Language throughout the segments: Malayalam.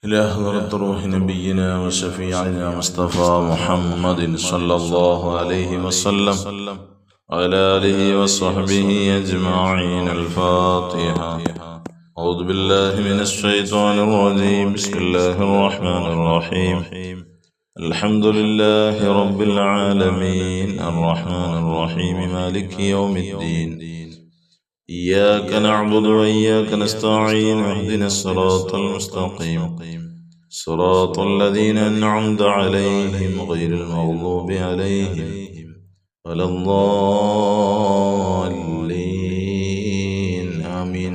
إلى حضرة روح نبينا وشفيعنا مصطفى محمد صلى الله عليه وسلم وعلى آله وصحبه أجمعين. الفاتحة. أعوذ بالله من الشيطان الرجيم. بسم الله الرحمن الرحيم. الحمد لله رب العالمين الرحمن الرحيم مالك يوم الدين. إياك نعبد وإياك نستعين. اهدنا الصراط المستقيم صراط الذين أنعمت عليهم غير المغضوب عليهم ولا الضالين. آمين.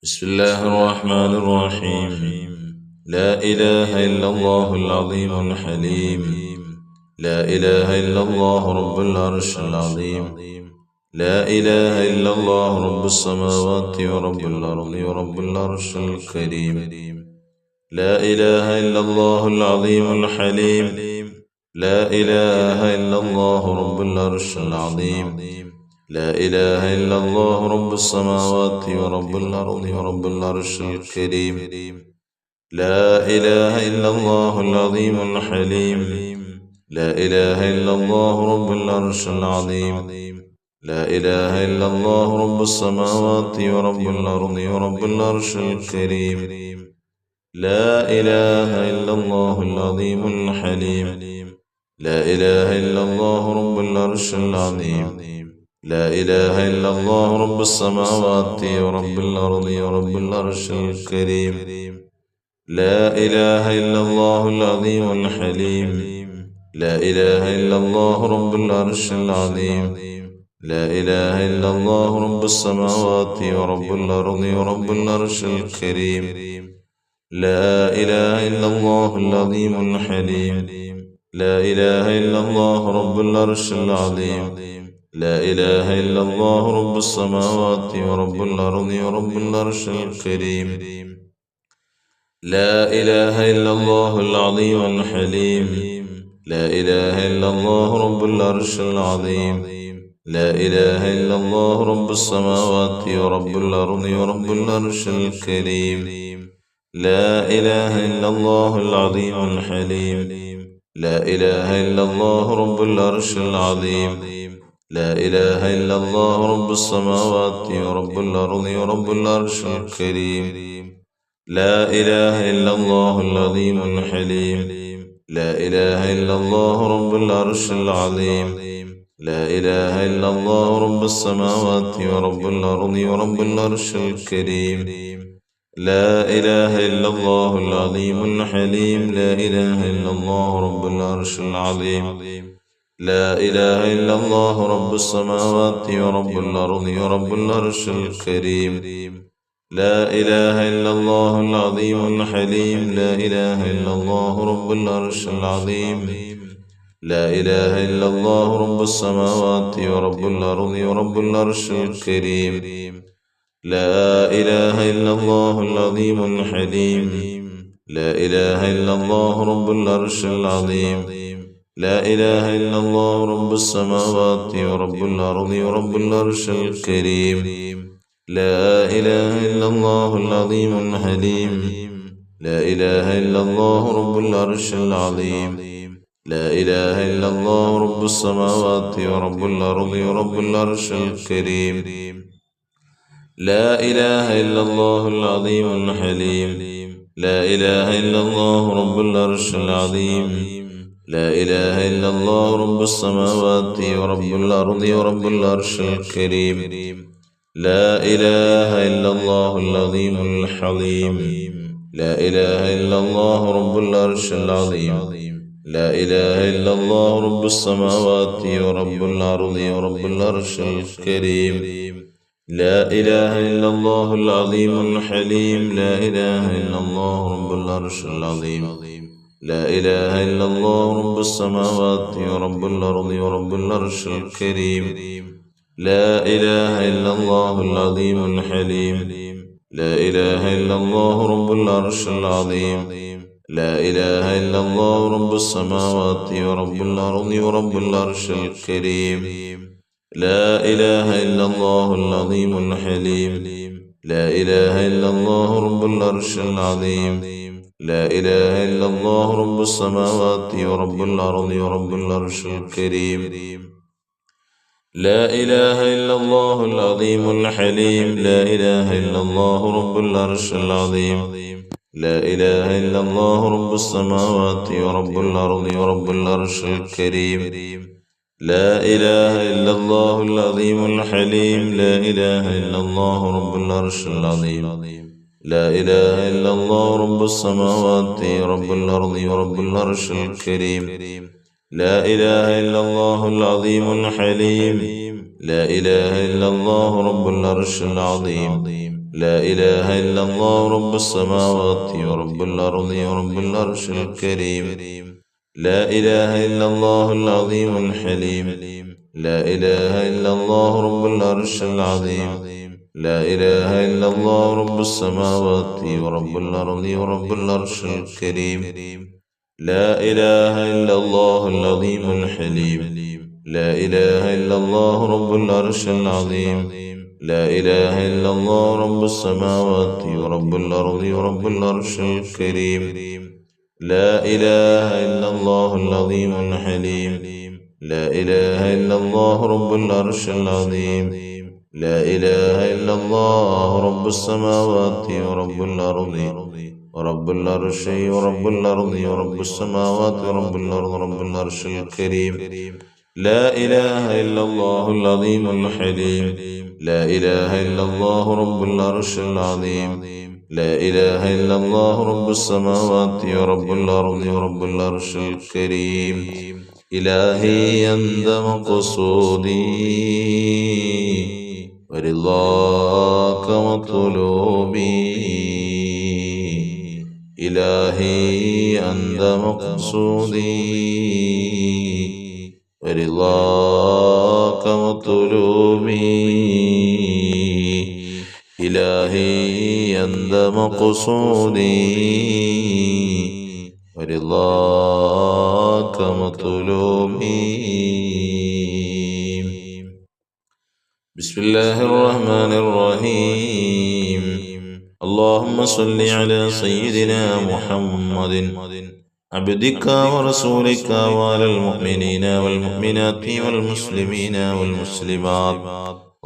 بسم الله الرحمن الرحيم. لا إله إلا الله العظيم الحليم. لا إله إلا الله رب العرش العظيم. لا إله إلا الله رب السماوات ورب الأرض ورب العرش الكريم. لا إله إلا الله العظيم الحليم. لا إله إلا الله رب العرش العظيم. لا إله إلا الله رب السماوات ورب الأرض ورب العرش الكريم. لا إله إلا الله العظيم الحليم. لا إله إلا الله رب العرش العظيم. لا إله إلا الله رب السماوات ورب الأرض ورب العرش الكريم. لا إله إلا الله العظيم الحليم. لا إله إلا الله رب العرش العظيم. لا إله إلا الله رب السماوات ورب الأرض ورب العرش الكريم. لا إله إلا الله العظيم الحليم. لا إله إلا الله رب العرش العظيم. لا إله إلا الله رب السماوات ورب الأرض ورب العرش الكريم. لا إله إلا الله العظيم الحليم. لا إله إلا الله رب العرش العظيم. لا إله إلا الله رب السماوات ورب الأرض ورب العرش الكريم. لا إله إلا الله العظيم الحليم. لا إله إلا الله رب العرش العظيم. لا إله إلا الله رب السماوات ورب الأرض ورب العرش الكريم. لا إله إلا الله العظيم الحليم. لا إله إلا الله رب العرش العظيم. لا إله إلا الله رب السماوات ورب الأرض ورب العرش الكريم. لا إله إلا الله العظيم الحليم. لا إله إلا الله رب العرش العظيم. لا إله إلا الله رب السماوات ورب الأرض ورب العرش الكريم. لا إله إلا الله العظيم الحليم. لا إله إلا الله رب العرش العظيم. لا إله إلا الله رب السماوات ورب الأرض ورب العرش الكريم. لا إله إلا الله العظيم الحليم. لا إله إلا الله رب العرش العظيم. لا إله إلا الله رب السماوات ورب الأرض ورب العرش الكريم. لا إله إلا الله العظيم الحليم. لا إله إلا الله رب العرش العظيم. لا إله إلا الله رب السماوات ورب الأرض ورب العرش الكريم. لا إله إلا الله العظيم الحليم. لا إله إلا الله رب العرش العظيم. لا إله إلا الله رب السماوات ورب الأرض ورب العرش الكريم. لا إله إلا الله العظيم الحليم. لا إله إلا الله رب العرش العظيم. لا إله إلا الله رب السماوات ورب الأرض ورب العرش الكريم. لا إله إلا الله العظيم الحليم. لا إله إلا الله رب العرش العظيم. لا إله إلا الله رب السماوات ورب الأرض ورب العرش الكريم. لا إله إلا الله العظيم الحليم. لا إله إلا الله رب العرش العظيم. لا إله إلا الله رب السماوات ورب الأرض ورب العرش الكريم. لا إله إلا الله العظيم الحليم. لا إله إلا الله رب العرش العظيم. لا إله إلا الله رب السماوات ورب الأرض ورب العرش الكريم. لا إله إلا الله العظيم الحليم. لا إله إلا الله رب العرش العظيم لا إله إلا الله رب السماوات ورب الأرض ورب العرش الكريم لا إله إلا الله العظيم الحليم لا إله إلا الله رب العرش العظيم لا إله إلا الله رب السماوات ورب الأرض ورب العرش الكريم لا إله إلا الله العظيم الحليم لا إله إلا الله رب العرش العظيم لا إله إلا الله رب السماوات ورب الأرض ورب العرش الكريم لا إله إلا الله العظيم الحليم لا إله إلا الله رب العرش العظيم لا إله إلا الله رب السماوات ورب الأرض ورب العرش الكريم لا إله إلا الله العظيم الحليم لا إله إلا الله رب العرش العظيم لا إله إلا الله رب السماوات ورب الأرض ورب العرش الكريم لا إله إلا الله العظيم الحليم لا إله إلا الله رب العرش العظيم لا إله إلا الله رب السماوات ورب الأرض ورب العرش الكريم لا إله إلا الله العظيم الحليم لا إله إلا الله رب العرش العظيم لا إله إلا الله رب السماوات ورب الأرض ورب العرش ورب الأرض ورب السماوات ورب الأرض ورب العرش الكريم لا إله إلا الله العظيم الحليم لا إله إلا الله رب العرش العظيم لا إله إلا الله رب السماوات ورب الأرض ورب العرش الكريم إلهي أنت مقصودي ورضاك مطلوبي إلهي أنت مقصودي ورضاك مطلوبي إلهي أنت مقصودي ورضاك مطلوبي بسم الله الرحمن الرحيم اللهم صل على سيدنا محمد عبدك ورسولك وعلى المؤمنين والمؤمنات والمسلمين والمسلمات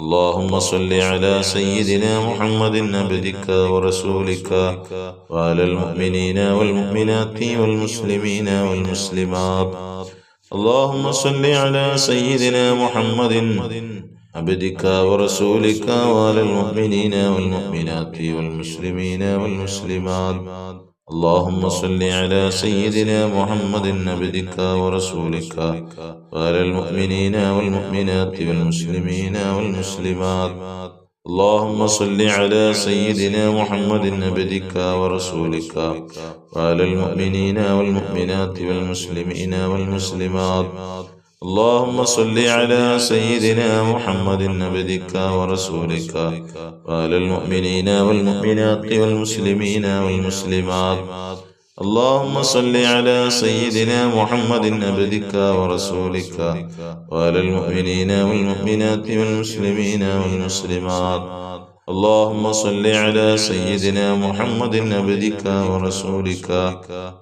اللهم صل على سيدنا محمد عبدك ورسولك وعلى المؤمنين والمؤمنات والمسلمين والمسلمات اللهم صل على سيدنا محمد عبدك ورسولك وعلى المؤمنين والمؤمنات والمسلمين والمسلمات اللهم صل على سيدنا محمد عبدك ورسولك وعلى المؤمنين والمؤمنات والمسلمين والمسلمات اللهم صل على سيدنا محمد عبدك ورسولك وعلى المؤمنين والمؤمنات والمسلمين والمسلمات اللهم صل على سيدنا محمد عبدك ورسولك وعلى المؤمنين والمؤمنات والمسلمين والمسلمات اللهم صل على سيدنا محمد عبدك ورسولك وعلى المؤمنين والمؤمنات والمسلمين والمسلمات اللهم صل على سيدنا محمد عبدك ورسولك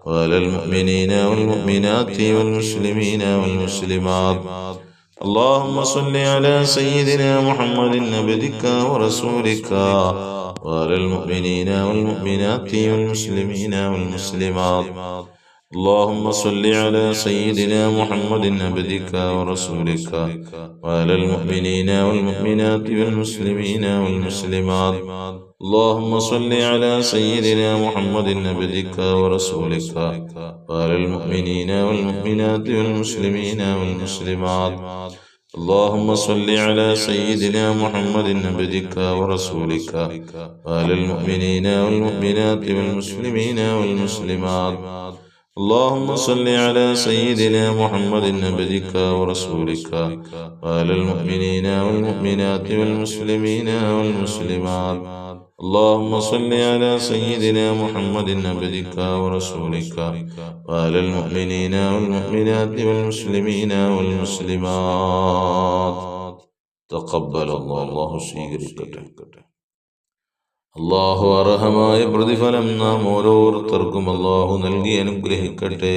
وعلى المؤمنين والمؤمنات والمسلمين والمسلمات اللهم صل على سيدنا محمد عبدك ورسولك وعلى المؤمنين والمؤمنات والمسلمين والمسلمات اللهم صل على سيدنا محمد عبدك ورسولك وعلى المؤمنين والمؤمنات والمسلمين والمسلمات اللهم صل على سيدنا محمد عبدك ورسولك وعلى المؤمنين والمؤمنات والمسلمين والمسلمات اللهم صل على سيدنا محمد عبدك ورسولك وعلى المؤمنين والمؤمنات والمسلمين والمسلمات اللهم صل على سيدنا محمد عبدك ورسولك وعلى المؤمنين والمؤمنات والمسلمين والمسلمات اللهم صل على سيدنا محمد عبدك ورسولك وعلى المؤمنين والمؤمنات والمسلمين والمسلمات تقبل الله സ്വീകരിക്കട്ടെ. അല്ലാഹു അർഹമായ പ്രതിഫലം നാം ഓരോരുത്തർക്കും അല്ലാഹു നൽകി അനുഗ്രഹിക്കട്ടെ.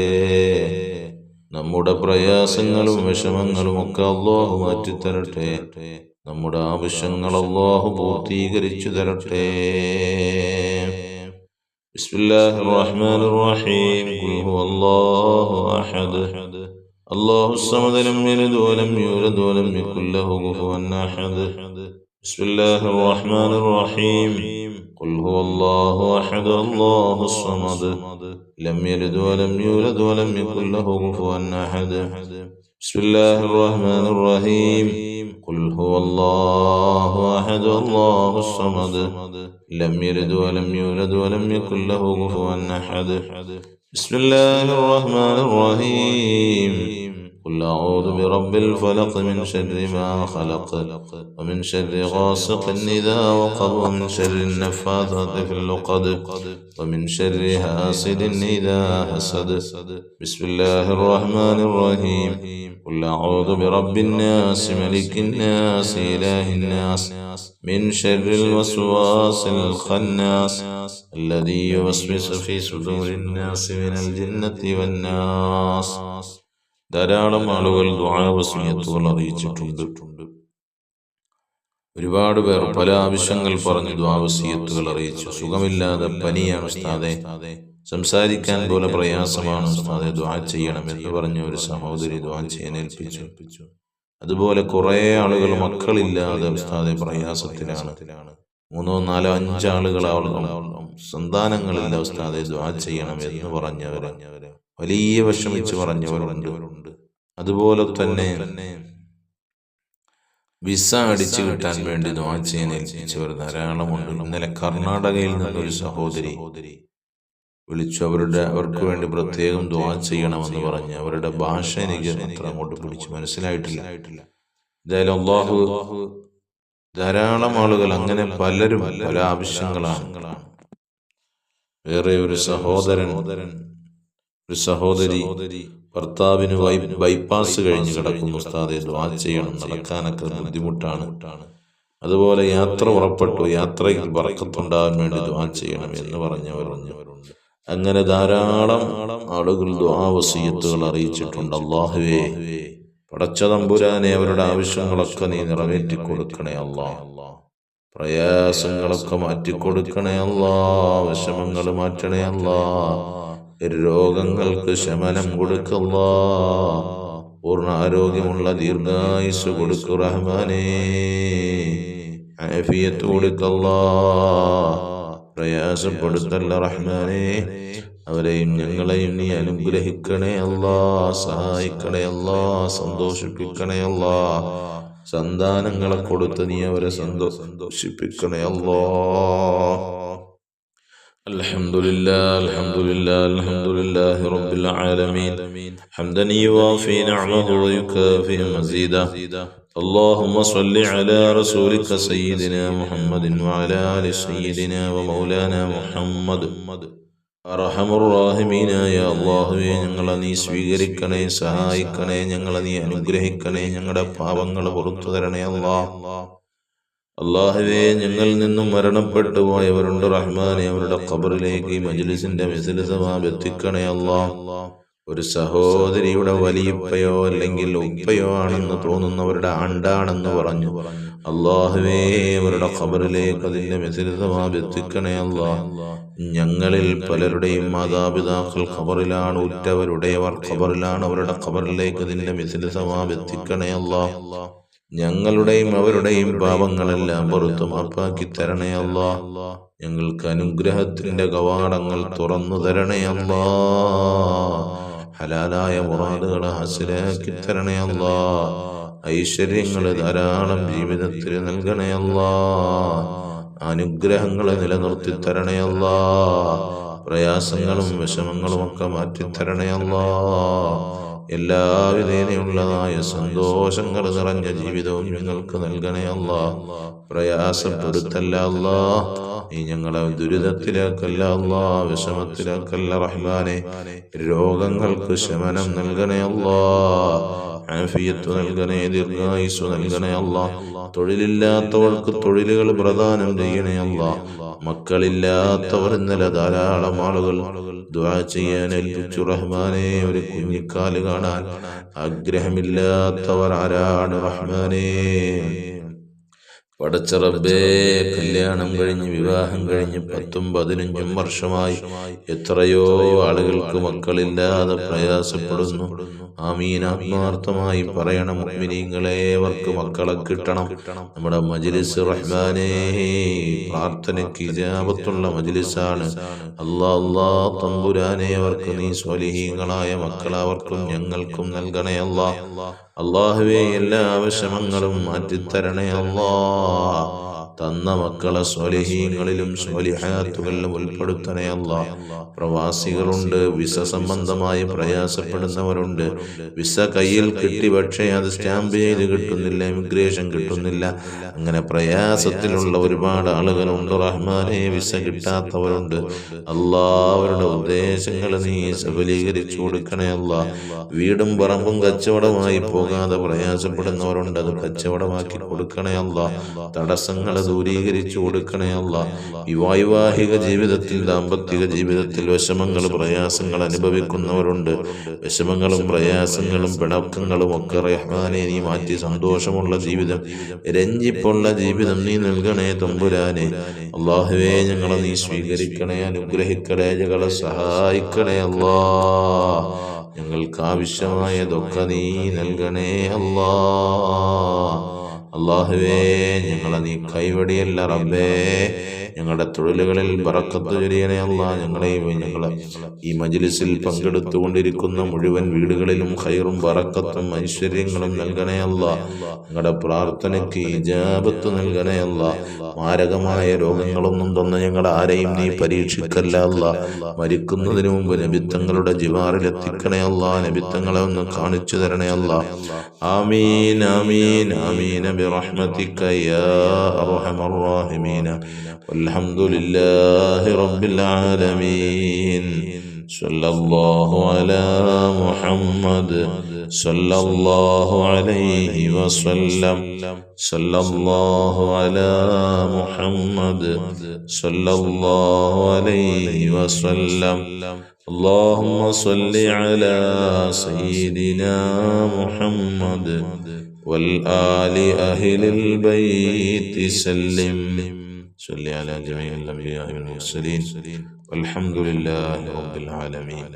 നമ്മുടെ പ്രയാസങ്ങളും വിഷമങ്ങളും ഒക്കെ അല്ലാഹു മാറ്റിത്തരട്ടെ. നമ്മുടെ ആവശ്യങ്ങൾ അല്ലാഹു പൂർത്തീകരിച്ചു തരട്ടെ. ബിസ്മില്ലാഹിർ റഹ്മാനിർ റഹീം. ഖുൽ ഹുവല്ലാഹു അഹദ് അല്ലാഹുസ് സമദ് ലം യലിദ് വലം യൂലദ് വലം യകുൽ ലഹു കുഫുവൻ അഹദ്. ബിസ്മില്ലാഹിർ റഹ്മാനിർ റഹീം. ഖുൽ ഹുവല്ലാഹു അഹദ് അല്ലാഹുസ് സമദ് ലം യലിദ് വലം യൂലദ് വലം യകുൽ ലഹു കുഫുവൻ അഹദ്. ബിസ്മില്ലാഹിർ റഹ്മാനിർ റഹീം. ഖുൽ ഹുവല്ലാഹു അഹദ് അല്ലാഹുസ് സമദ് ലം യലിദ് വലം യൂലദ് വലം യകുൽ ലഹു കുഫുവൻ അഹദ്. ബിസ്മില്ലാഹിർ റഹ്മാനിർ റഹീം. قل أعوذ برب الفلق من شر ما خلق ومن شر غاسق إذا وقب ومن شر النفاثات في العقد ومن شر حاسد إذا حسد. بسم الله الرحمن الرحيم. قل أعوذ برب الناس ملك الناس إله الناس من شر الوسواس الخناس الذي يوسوس في صدور الناس من الجنة والناس. ധാരാളം ആളുകൾ ദുആ വസിയത്തുകൾ അറിയിച്ചിട്ടുണ്ട്. ഒരുപാട് പേർ പല ആവശ്യങ്ങൾ പറഞ്ഞ് ദുആ വസിയത്തുകൾ അറിയിച്ചു. സുഖമില്ലാതെ പനിയാണ് ഉസ്താദേ, സംസാരിക്കാൻ പോലെ പ്രയാസമാണ് ഉസ്താദേ, ദുആ ചെയ്യണം എന്ന് പറഞ്ഞ ഒരു സഹോദരി ദുആ ചെയ്യാൻ ഏൽപ്പിച്ചു. അതുപോലെ കുറെ ആളുകൾ മക്കളില്ലാതെ ഉസ്താദേ പ്രയാസത്തിലാണ്. 3, 4, 5 ആളുകൾ സന്താനങ്ങളില്ല ഉസ്താദേ, ദുആ ചെയ്യണം എന്ന് പറഞ്ഞവര് വലിയ വിഷമിച്ച് പറഞ്ഞവരുണ്ട്. അതുപോലെ തന്നെ വിസ അടിച്ചു കിട്ടാൻ വേണ്ടി ദുആ ചെയ്യാൻ ഏൽപ്പിച്ചവർ ധാരാളമുണ്ട്. ഇന്നലെ കർണാടകയിൽ നിന്നൊരു സഹോദരി വിളിച്ചു. അവർക്ക് വേണ്ടി പ്രത്യേകം ദുആ ചെയ്യണമെന്ന് പറഞ്ഞ്. അവരുടെ ഭാഷ എനിക്ക് അത്ര അങ്ങോട്ട് പിടിച്ച് മനസ്സിലായിട്ടില്ല. എന്തായാലും അല്ലാഹു ധാരാളം ആളുകൾ അങ്ങനെ പലരും പല ആവശ്യങ്ങളാണ്. വേറെ ഒരു സഹോദരി ഭർത്താവിന് ബൈപ്പാസ് കഴിഞ്ഞ് കിടക്കുന്നു ഉസ്താദേ, ദുആ ചെയ്യണം, നടക്കാനൊക്കെ ബുദ്ധിമുട്ടാണ്. അതുപോലെ യാത്ര പുറപ്പെട്ടു, യാത്രയിൽ ബറക്കത്തുണ്ടാകാൻ വേണ്ടി ദുആ ചെയ്യണം എന്ന് പറഞ്ഞവരുണ്ട്. അങ്ങനെ ധാരാളം ആളുകൾ ദുആ വസിയത്തുകൾ അറിയിച്ചിട്ടുണ്ട്. അല്ലാഹുവേ, പടച്ച തമ്പുരാനെ, അവരുടെ ആവശ്യങ്ങളൊക്കെ നീ നിറവേറ്റി കൊടുക്കണേ അല്ലാ. പ്രയാസങ്ങളൊക്കെ മാറ്റിക്കൊടുക്കണേ അല്ലാ. വിഷമങ്ങൾ മാറ്റണേ അല്ലാ. രോഗങ്ങൾക്ക് ശമനം കൊടുക്കല്ലാ. പൂർണ്ണ ആരോഗ്യമുള്ള ദീർഘായുസ് കൊടുക്കു റഹ്മാനേ. ആഫിയത്ത് കൊടുക്കല്ലാ. പ്രയാസപ്പെടുത്തല്ല റഹ്മാനേ. അവരെയും ഞങ്ങളെയും നീ അനുഗ്രഹിക്കണേ അല്ലാ. സഹായിക്കണേ അല്ലാ. സന്തോഷിപ്പിക്കണേ അല്ലാ. സന്താനങ്ങളെ കൊടുത്ത് നീ അവരെ സന്തോഷിപ്പിക്കണേ അല്ലാ. الحمد لله رب العالمين حمدا يوافي نعمه ويكافئ مزيدا. اللهم صل على رسولك سيدنا محمد وعلى آل سيدنا ومولانا محمد. അർഹമുർ റഹീമീനായ അല്ലാഹുവേ, ഞങ്ങളെ നീ സ്വീകരിക്കണേ, സഹായിക്കണേ, ഞങ്ങളെ നീ അനുഗ്രഹിക്കണേ, ഞങ്ങളുടെ പാപങ്ങൾ പുറത്തു തരണേ അല്ലാ. അല്ലാഹുവേ, ഞങ്ങളിൽ നിന്നും മരണപ്പെട്ടു പോയവരുണ്ട് റഹ്മാനെ, അവരുടെ ഖബറിലേക്ക് മജ്ലിസിന്റെ മിസ്ല സവാബ് എത്തിക്കണേ അല്ലാ. ഒരു സഹോദരിയുടെ വലിയപ്പയോ അല്ലെങ്കിൽ ഉപ്പയോ ആണെന്ന് തോന്നുന്നവരുടെ ആണ്ടാണെന്ന് പറഞ്ഞു. അല്ലാഹുവേ, അവരുടെ ഖബറിലേക്ക് അതിന്റെ മിസ്ല സവാബ് എത്തിക്കണേ അല്ലാ. ഞങ്ങളിൽ പലരുടെയും മാതാപിതാക്കൾ ഖബറിലാണ്, ഉറ്റവരുടെയവർ ഖബറിലാണ്. അവരുടെ ഖബറിലേക്ക് അതിന്റെ മിസ്ല സവാബ് എത്തിക്കണേ അല്ലാ. ഞങ്ങളുടെയും അവരുടെയും പാപങ്ങളെല്ലാം പുറത്തു മാപ്പാക്കി തരണേ അല്ലാ. ഞങ്ങൾക്ക് അനുഗ്രഹത്തിന്റെ കവാടങ്ങൾ തുറന്നു തരണേ അല്ലാ. ഹലാലായ മുറാദുകളെ ഹാസിലാക്കി തരണേ അല്ലാ. ഐശ്വര്യങ്ങൾ ധാരാളം ജീവിതത്തിൽ നൽകണേ അല്ലാ. അനുഗ്രഹങ്ങളെ നിലനിർത്തി തരണേ അല്ലാ. പ്രയാസങ്ങളും വിഷമങ്ങളും ഒക്കെ മാറ്റിത്തരണേ അല്ലാ. എല്ലാവിധേനയുള്ളതായ സന്തോഷങ്ങൾ നിറഞ്ഞ ജീവിതവും ഞങ്ങൾക്ക് നൽകണേ അല്ലാ. പ്രയാസപ്പെടുത്തല്ല അല്ലാ. നീ ഞങ്ങളെ ദുരിതത്തിലാക്കല്ല അല്ലാ. വിഷമത്തിലാക്കല്ല റഹ്മാനെ. രോഗങ്ങൾക്ക് ശമനം നൽകണേ അല്ലാ. ആഫിയത്ത് നൽകണേ, ദീർഘായുസ്സ് നൽകണേ അല്ലാ. തൊഴിലില്ലാത്തവർക്ക് തൊഴിലുകൾ പ്രദാനം ചെയ്യണേ അല്ലാ. മക്കളില്ലാത്തവർ ഇന്നലെ ധാരാളം ആളുകൾ ദുആ ചെയ്യാൻ ഏൽപ്പിച്ചു. റഹ്മാനെ, ഒരു കുഞ്ഞിക്കാല് കാണാൻ ആഗ്രഹമില്ലാത്തവർ ആരാണ് റഹ്മാനെ? പടച്ച റബ്ബേ, കല്യാണം കഴിഞ്ഞ് വിവാഹം കഴിഞ്ഞ് 10ഉം 15ഉം വർഷമായി എത്രയോ ആളുകൾക്ക് മക്കളില്ലാതെ പ്രയാസപ്പെടുന്നു. ആമീൻ. ആത്മാർത്ഥമായി പറയണം മുഅ്മിനീങ്ങളെ, അവർക്ക് മക്കളെ കിട്ടണം. നമ്മുടെ മജ്ലിസ് റഹ്മാനേ പ്രാർത്ഥനയ്ക്ക് ഇജാബത്തുള്ള മജ്ലിസാണ്. അല്ലാ തമ്പുരാനെ, അവർക്ക് നീ സ്വാലിഹീങ്ങളായ മക്കൾ അവർക്കും ഞങ്ങൾക്കും നൽകണേ അല്ലാ. അല്ലാഹുവേ, എല്ലാ വിഷമങ്ങളും മാറ്റിത്തരണേ അല്ലാ. തന്ന മക്കളെ സ്വാലിഹീങ്ങളിലും സ്വാലിഹാത്തുകളിലും ഉൾപ്പെടുത്തണേ അല്ലാ. പ്രവാസികളുണ്ട്, വിസ സംബന്ധമായി പ്രയാസപ്പെടുന്നവരുണ്ട്. വിസ കയ്യിൽ കിട്ടി, പക്ഷേ അത് സ്റ്റാമ്പ് ചെയ്ത് കിട്ടുന്നില്ല, ഇമിഗ്രേഷൻ കിട്ടുന്നില്ല. അങ്ങനെ പ്രയാസത്തിലുള്ള ഒരുപാട് ആളുകളുണ്ട് റഹ്മാനെ. വിസ കിട്ടാത്തവരുണ്ട്. അല്ലാഹുവരുടെ ഉദ്ദേശങ്ങൾ നീ സഫലീകരിച്ചു കൊടുക്കണേ അല്ലാ. വീടും പറമ്പും കച്ചവടമായി പോകാതെ പ്രയാസപ്പെടുന്നവരുണ്ട്, അത് കച്ചവടമാക്കി കൊടുക്കണേ അല്ലാ. തടസ്സങ്ങൾ ദൂരീകരിച്ചു കൊടുക്കണേ അല്ലാ. വൈവാഹിക ജീവിതത്തിൽ, ദാമ്പത്തിക ജീവിതത്തിൽ വിഷമങ്ങൾ പ്രയാസങ്ങൾ അനുഭവിക്കുന്നവരുണ്ട്. വിഷമങ്ങളും പ്രയാസങ്ങളും പിണക്കങ്ങളും ഒക്കെ റഹ്മാനെ നീ മാറ്റി സന്തോഷമുള്ള ജീവിതം, രഞ്ജിപ്പുള്ള ജീവിതം നീ നൽകണേ തമ്പുരാനെ. അല്ലാഹുവേ, ഞങ്ങളെ നീ സ്വീകരിക്കണേ, അനുഗ്രഹിക്കണേ, ഞങ്ങളെ സഹായിക്കണേ അല്ലാ. ഞങ്ങൾക്ക് ആവശ്യമായതൊക്കെ നീ നൽകണേ അല്ലാ. അല്ലാഹുവേ, ഞങ്ങളെ നീ കൈവടിയല്ല റബ്ബേ. ഞങ്ങളുടെ തൊഴിലുകളിൽ ബറക്കത്ത് ചൊരിയണേ അല്ലാ. ഞങ്ങളെ ഈ മജ്ലിസിൽ പങ്കെടുത്തുകൊണ്ടിരിക്കുന്ന മുഴുവൻ വീടുകളിലും ഖൈറും ബറക്കത്തും ഐശ്വര്യങ്ങളും നൽകണേ അല്ലാ. ഞങ്ങളുടെ പ്രാർത്ഥനയ്ക്ക് ഇജാബത്ത് നൽകണേ അല്ലാ. മാരകമായ രോഗങ്ങളൊന്നും തന്ന് ഞങ്ങളുടെ ആരെയും നീ പരീക്ഷിക്കല്ല അല്ലാ. മരിക്കുന്നതിന് മുമ്പ് നബിത്തങ്ങളുടെ ജിവാറിലെത്തിക്കണേ അല്ലാ. നബിത്തങ്ങളെ ഒന്ന് കാണിച്ചു തരണേ അല്ലാ. ആമീൻ ആമീൻ ആമീൻ ബിറഹ്മതിക യാ അർഹമർ റഹീമീൻ. വൽഹംദുലില്ലാഹി റബ്ബിൽ ആലമീൻ. സല്ലല്ലാഹു അലാ മുഹമ്മദ് സല്ലല്ലാഹു അലൈഹി വസല്ലം. സല്ലല്ലാഹു അലാ മുഹമ്മദ് സല്ലല്ലാഹു അലൈഹി വസല്ലം. اللهم صل على سيدنا محمد والآل أهل البيت سلم. صل على جميع الأنبياء والمرسلين والحمد لله رب العالمين.